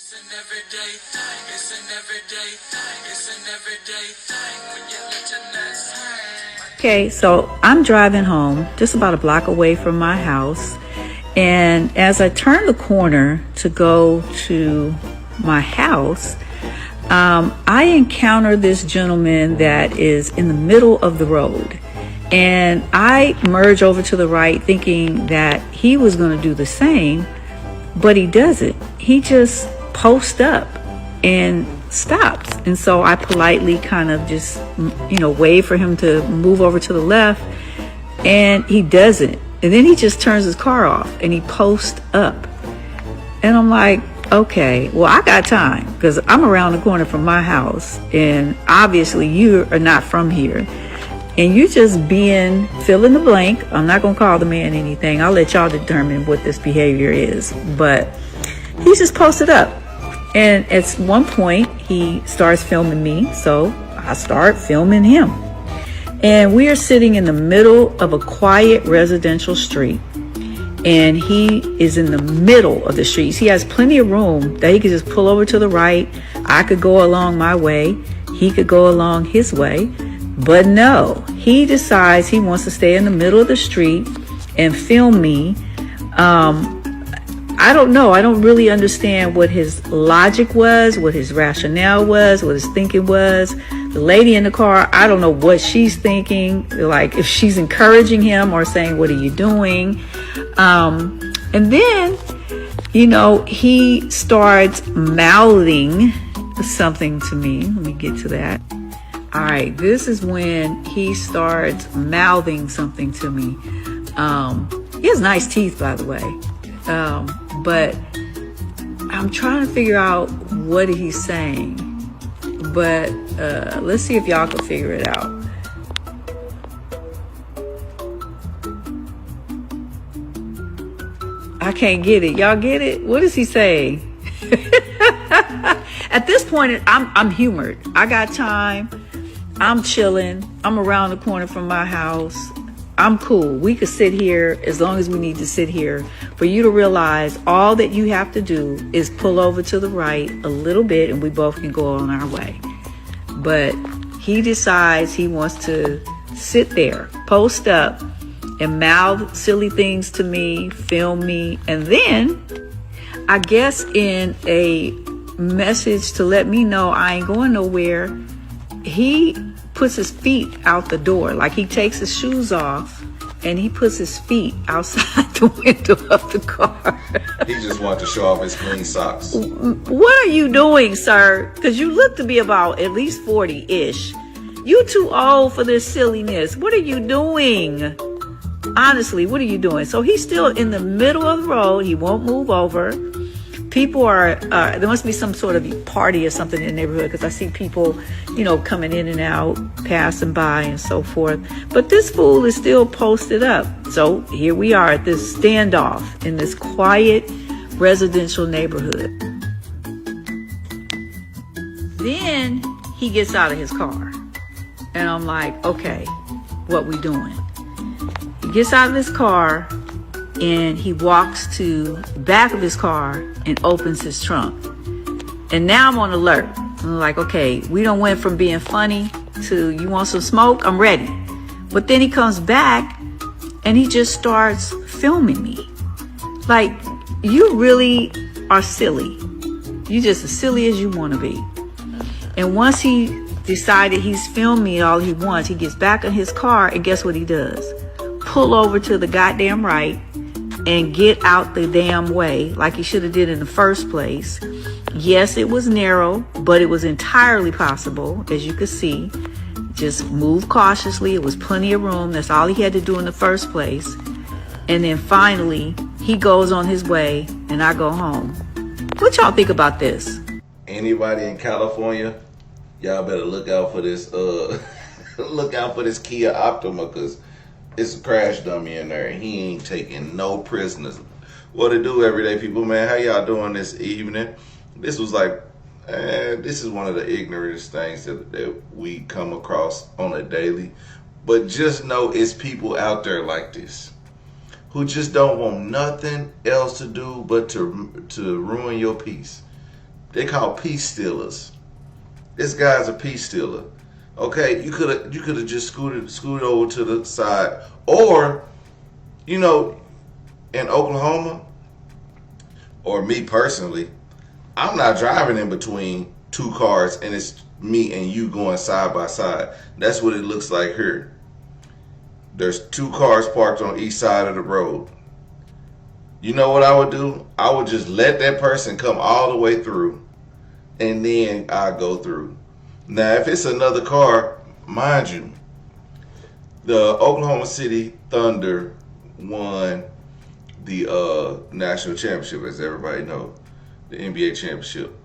It's an everyday thing. It's an everyday thing. It's an everyday thing when you let your nuts hang. Okay, so I'm driving home just about a block away from my house, and as I turn the corner to go to my house, I encounter this gentleman that is in the middle of the road, and I merge over to the right thinking that he was going to do the same, but he doesn't. He just posts up and stops. And so I politely kind of just, wave for him to move over to the left, and he doesn't. And then he just turns his car off and he posts up. And I'm like, okay, well, I got time because I'm around the corner from my house, and obviously you are not from here. And you just being fill in the blank. I'm not going to call the man anything. I'll let y'all determine what this behavior is. But he just posted up. And at one point, he starts filming me. So I start filming him. And we are sitting in the middle of a quiet residential street. And he is in the middle of the street. He has plenty of room that he could just pull over to the right. I could go along my way. He could go along his way. But no, he decides he wants to stay in the middle of the street and film me. I don't know. I don't really understand what his logic was, what his rationale was, what his thinking was. The lady in the car, I don't know what she's thinking, like if she's encouraging him or saying, what are you doing? And then, he starts mouthing something to me. Let me get to that. All right, this is when he starts mouthing something to me. He has nice teeth, by the way. But I'm trying to figure out what he's saying. But let's see if y'all can figure it out. I can't get it. Y'all get it? What is he saying? At this point, I'm humored. I got time. I'm chilling. I'm around the corner from my house. I'm cool. We could sit here as long as we need to sit here. For you to realize all that you have to do is pull over to the right a little bit and we both can go on our way. But he decides he wants to sit there, post up, and mouth silly things to me, film me, and then I guess in a message to let me know I ain't going nowhere, he puts his feet out the door. Like he takes his shoes off and he puts his feet outside the window of the car. He just wanted to show off his clean socks. What are you doing, sir? Because you look to be about at least 40-ish. You too old for this silliness. What are you doing? Honestly, what are you doing? So he's still in the middle of the road. He won't move over. People are, there must be some sort of party or something in the neighborhood because I see people, coming in and out, passing by and so forth. But this fool is still posted up. So here we are at this standoff in this quiet residential neighborhood. Then he gets out of his car. And I'm like, okay, what we doing? He gets out of his car and he walks to the back of his car and opens his trunk. And now I'm on alert. I'm like, okay, we done went from being funny to you want some smoke? I'm ready. But then he comes back and he just starts filming me. Like, you really are silly. You just as silly as you want to be. And once he decided he's filmed me all he wants, he gets back in his car and guess what he does? Pull over to the goddamn right and get out the damn way like he should have did in the first place. Yes, it was narrow, but it was entirely possible, as you could see. Just move cautiously. It was plenty of room. That's all he had to do in the first place. And then finally, he goes on his way and I go home. What y'all think about this? Anybody in California, y'all better look out for this look out for this Kia Optima because it's a crash dummy in there. He ain't taking no prisoners. What it do, everyday people, man? How y'all doing this evening? This was like, this is one of the ignorantest things that we come across on a daily. But just know it's people out there like this who just don't want nothing else to do but to ruin your peace. They call peace stealers. This guy's a peace stealer. Okay, you could have just scooted over to the side, or you know, in Oklahoma, or me personally, I'm not driving in between two cars and it's me and you going side by side. That's what it looks like here. There's two cars parked on each side of the road. You know what I would do? I would just let that person come all the way through, and then I go through. Now, if it's another car, mind you, the Oklahoma City Thunder won the national championship, as everybody knows, the NBA championship.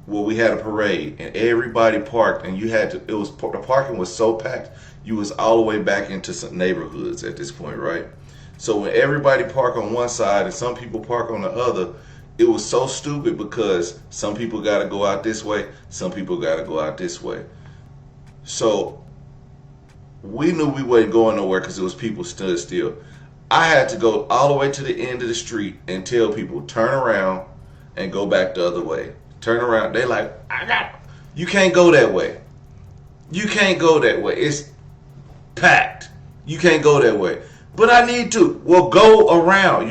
Well, we had a parade, and everybody parked, and the parking was so packed, you was all the way back into some neighborhoods at this point, right? So when everybody park on one side and some people park on the other, it was so stupid because some people got to go out this way, some people got to go out this way. So we knew we wasn't going nowhere because it was people stood still. I had to go all the way to the end of the street and tell people, turn around and go back the other way. Turn around. They like, you can't go that way. You can't go that way. It's packed. You can't go that way. But I need to. Well, go around.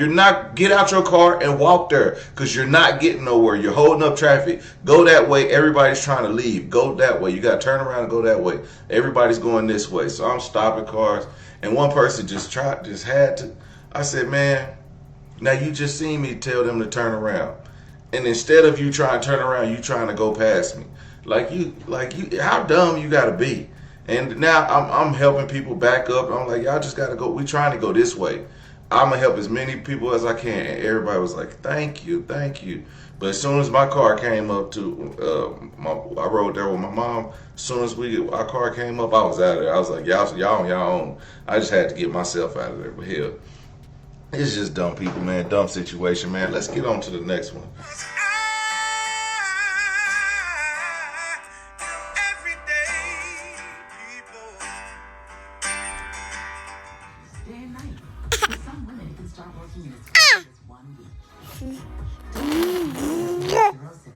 Get out your car and walk there because you're not getting nowhere. You're holding up traffic. Go that way. Everybody's trying to leave. Go that way. You got to turn around and go that way. Everybody's going this way. So I'm stopping cars. And one person just had to. I said, man, now you just seen me tell them to turn around. And instead of you trying to turn around, you trying to go past me. Like you, how dumb you got to be. And now I'm helping people back up. I'm like, y'all just got to go. We trying to go this way. I'm going to help as many people as I can. And everybody was like, thank you, thank you. But as soon as my car came up to, I rode there with my mom. As soon as our car came up, I was out of there. I was like, y'all on y'all own. I just had to get myself out of there. But hell, it's just dumb people, man. Dumb situation, man. Let's get on to the next one. Day and night. For some women, it can start working in as quick as 1 week.